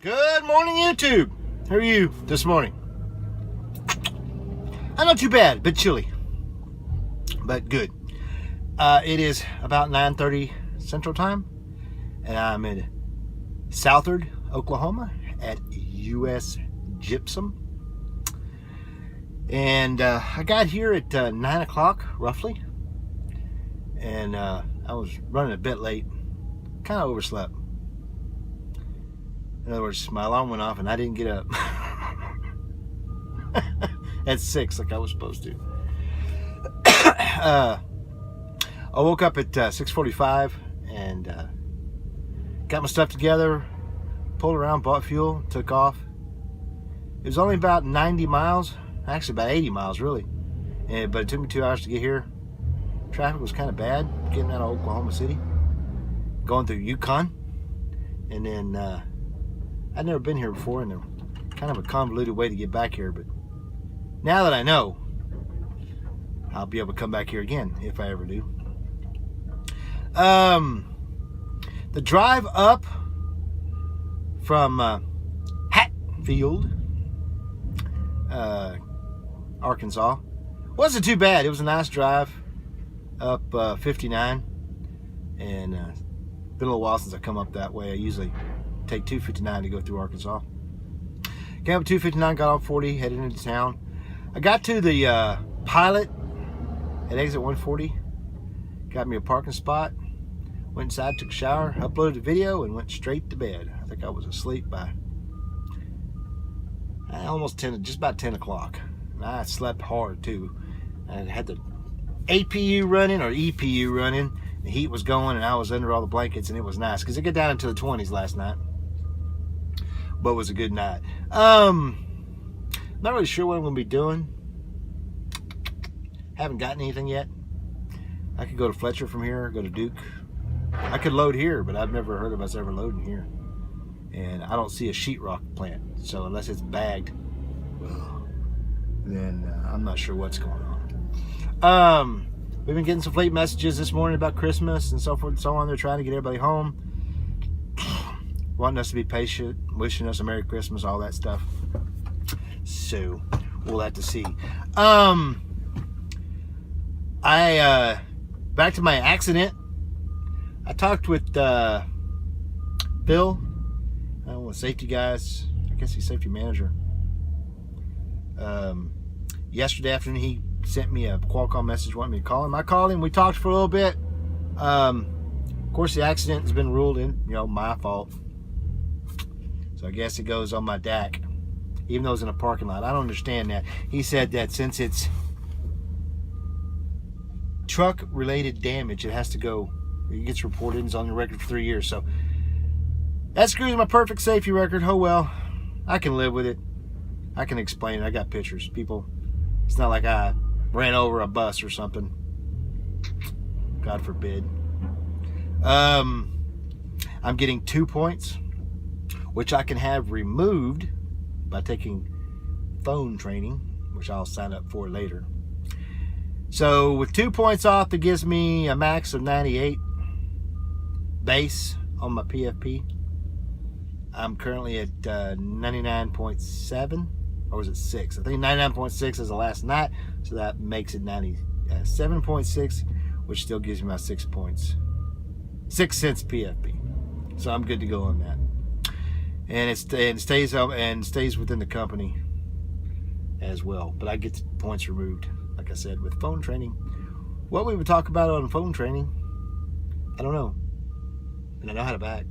Good morning, YouTube. How are you this morning? I'm not too bad, a bit chilly, but good. It is about 9:30 Central Time, and I'm in Southard, Oklahoma at US Gypsum. And I got here at 9 o'clock, roughly, and I was running a bit late, kind of overslept. In other words, my alarm went off and I didn't get up at 6 like I was supposed to. I woke up at 6:45 and got my stuff together, pulled around, bought fuel, took off. It was only about 90 miles, actually about 80 miles really, but it took me 2 hours to get here. Traffic was kind of bad getting out of Oklahoma City, going through Yukon, and then I'd never been here before, and kind of a convoluted way to get back here, but now that I know, I'll be able to come back here again if I ever do. The drive up from Hatfield, Arkansas wasn't too bad. It was a nice drive up 59, and been a little while since I come up that way. I usually take 259 to go through Arkansas. Came up 259, got off 40, headed into town. I got to the Pilot at exit 140, got me a parking spot, went inside, took a shower, uploaded a video, and went straight to bed. I think I was asleep by almost 10, just about 10 o'clock. And I slept hard too. I had the APU running, or EPU running. The heat was going, and I was under all the blankets, and it was nice because it got down into the 20s last night. But it was a good night. Not really sure what I'm going to be doing. Haven't gotten anything yet. I could go to Fletcher from here, go to Duke. I could load here, but I've never heard of us ever loading here. And I don't see a sheetrock plant. So unless it's bagged, well, then I'm not sure what's going on. We've been getting some fleet messages this morning about Christmas and so forth and so on. They're trying to get everybody home, wanting us to be patient, wishing us a Merry Christmas, all that stuff. So we'll have to see. Back to my accident. I talked with Bill, one of the safety guys. I guess he's safety manager. Yesterday afternoon, he sent me a Qualcomm message wanting me to call him. I called him. We talked for a little bit. Of course, the accident has been ruled in, my fault. So I guess it goes on my DAC, even though it's in a parking lot. I don't understand that. He said that since it's truck-related damage, it has to go. It gets reported and it's on the record for 3 years. So that screws my perfect safety record. Oh well, I can live with it. I can explain it. I got pictures. People, it's not like I ran over a bus or something. God forbid. I'm getting 2 points, which I can have removed by taking phone training, which I'll sign up for later. So with 2 points off, that gives me a max of 98 base on my PFP. I'm currently at 99.7, or was it 6? I think 99.6 is the last night, so that makes it 97.6, which still gives me my 6 points. 6 cents PFP. So I'm good to go on that. And it stays within the company as well. But I get the points removed, like I said, with phone training. What we would talk about on phone training, I don't know. And I know how to back.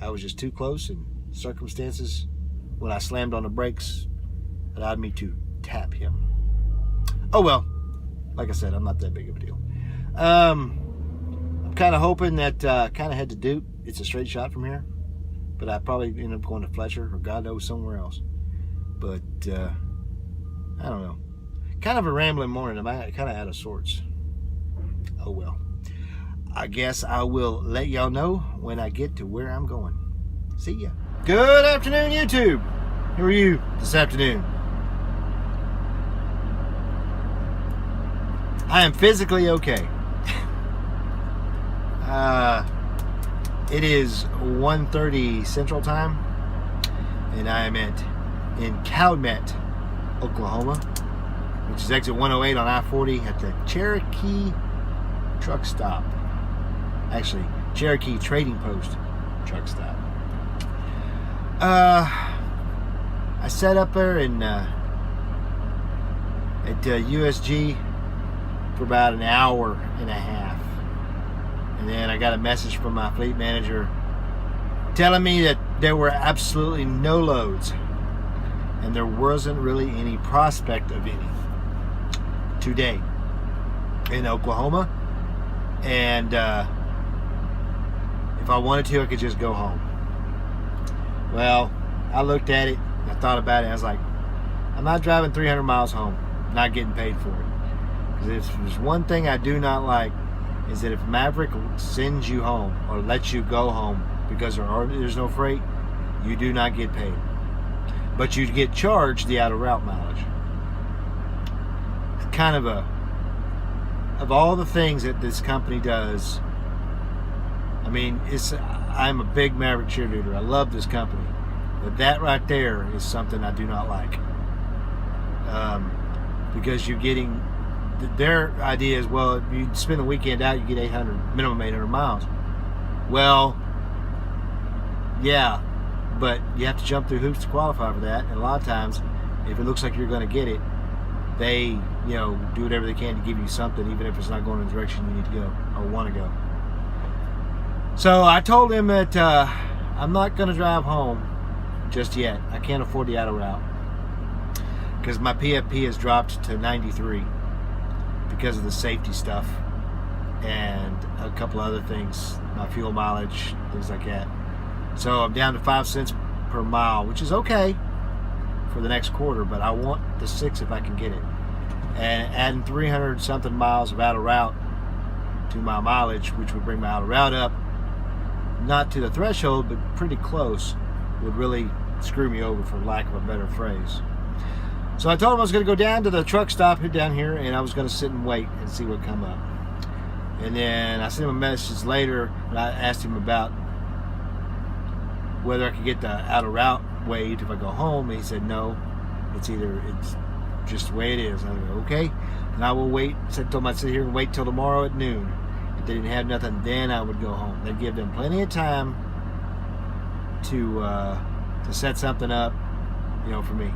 I was just too close, and circumstances when I slammed on the brakes allowed me to tap him. Oh well, like I said, I'm not that big of a deal. I'm kind of hoping that kind of head to Duke. It's a straight shot from here, but I probably end up going to Fletcher or God knows somewhere else. But I don't know. Kind of a rambling morning. I'm kind of out of sorts. Oh well. I guess I will let y'all know when I get to where I'm going. See ya. Good afternoon, YouTube. How are you this afternoon? I am physically okay. It is 1:30 Central Time, and I am in Calumet, Oklahoma, which is exit 108 on I-40 at the Cherokee truck stop. Actually, Cherokee Trading Post truck stop. I sat up there at USG for about an hour and a half. And then I got a message from my fleet manager telling me that there were absolutely no loads and there wasn't really any prospect of any today in Oklahoma. And if I wanted to, I could just go home. Well, I looked at it, I thought about it, I was like, I'm not driving 300 miles home, not getting paid for it. Because if there's one thing I do not like, is that if Maverick sends you home or lets you go home because there's no freight, you do not get paid. But you get charged the out of route mileage. It's kind of of all the things that this company does, I mean, I'm a big Maverick cheerleader. I love this company. But that right there is something I do not like. Because you're getting, their idea is, well, if you spend the weekend out, you get minimum 800 miles. Well, yeah, but you have to jump through hoops to qualify for that. And a lot of times, if it looks like you're going to get it, they, do whatever they can to give you something, even if it's not going in the direction you need to go or want to go. So I told him that I'm not going to drive home just yet. I can't afford the out of route because my PFP has dropped to 93 because of the safety stuff and a couple other things, my fuel mileage, things like that. So I'm down to 5 cents per mile, which is okay for the next quarter, but I want the 6 if I can get it. And adding 300 something miles of out of route to my mileage, which would bring my out of route up, not to the threshold, but pretty close, would really screw me over, for lack of a better phrase. So I told him I was going to go down to the truck stop down here, and I was going to sit and wait and see what come up. And then I sent him a message later, and I asked him about whether I could get the out of route waived if I go home, and he said no, it's just the way it is. And I go, okay, and I will wait. So I told him I'd sit here and wait till tomorrow at noon. If they didn't have nothing, then I would go home. They'd give them plenty of time to set something up, for me.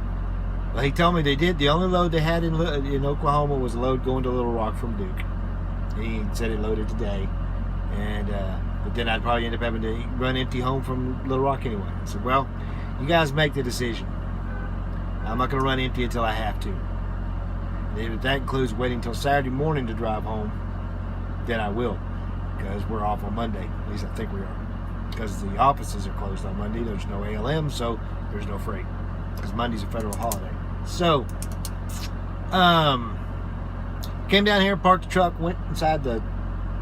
Well, he told me they did. The only load they had in Oklahoma was a load going to Little Rock from Duke. He said it loaded today, and but then I'd probably end up having to run empty home from Little Rock anyway. I said, well, you guys make the decision. I'm not going to run empty until I have to. And if that includes waiting until Saturday morning to drive home, then I will, because we're off on Monday. At least I think we are. Because the offices are closed on Monday. There's no ALM, so there's no freight. Because Monday's a federal holiday. So, came down here, parked the truck, went inside the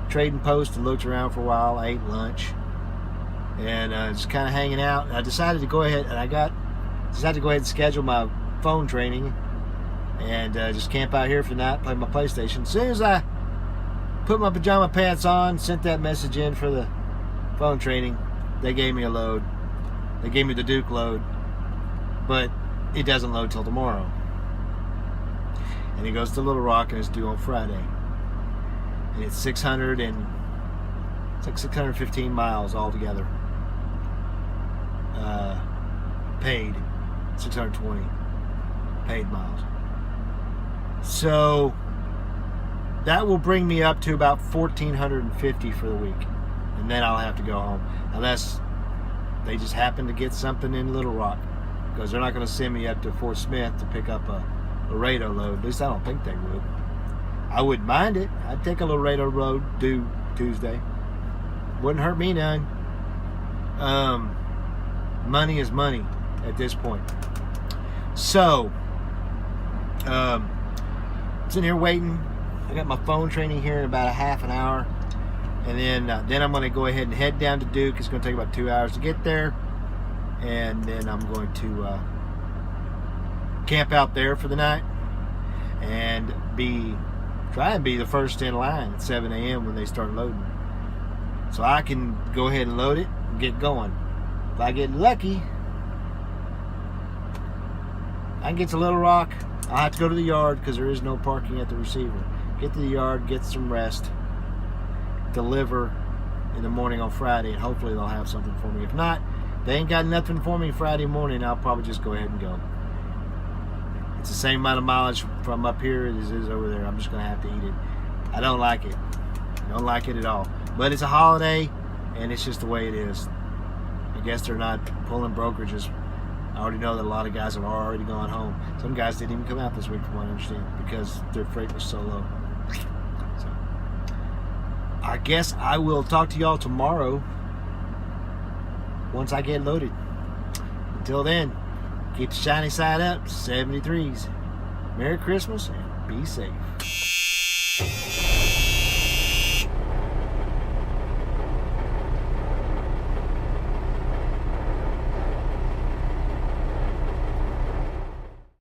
trading post and looked around for a while. I ate lunch. And just kind of hanging out. And I decided to go ahead, and schedule my phone training and just camp out here for the night, play my PlayStation. As soon as I put my pajama pants on, sent that message in for the phone training, they gave me a load. They gave me the Duke load, but it doesn't load till tomorrow. And it goes to Little Rock, and it's due on Friday. And it's 615 miles altogether. Paid 620 paid miles. So that will bring me up to about 1,450 for the week, and then I'll have to go home, unless they just happen to get something in Little Rock, because they're not going to send me up to Fort Smith to pick up a Laredo load. At least I don't think they would. I wouldn't mind it. I'd take a Laredo load due Tuesday. Wouldn't hurt me none. Money is money at this point. So, sitting here waiting. I got my phone training here in about a half an hour, and then I'm going to go ahead and head down to Duke. It's going to take about 2 hours to get there, and then I'm going to camp out there for the night and try and be the first in line at 7 a.m. when they start loading. so I can go ahead and load it and get going. If I get lucky, I can get to Little Rock. I'll have to go to the yard because there is no parking at the receiver. Get to the yard, get some rest, deliver in the morning on Friday, and hopefully they'll have something for me. If not, they ain't got nothing for me Friday morning, I'll probably just go ahead and go. It's the same amount of mileage from up here as it is over there. I'm just going to have to eat it. I don't like it. I don't like it at all. But it's a holiday, and it's just the way it is. I guess they're not pulling brokerages. I already know that a lot of guys have already gone home. Some guys didn't even come out this week, from what I understand, because their freight was so low. So, I guess I will talk to y'all tomorrow once I get loaded. Until then, keep the shiny side up. 73s. Merry Christmas and be safe.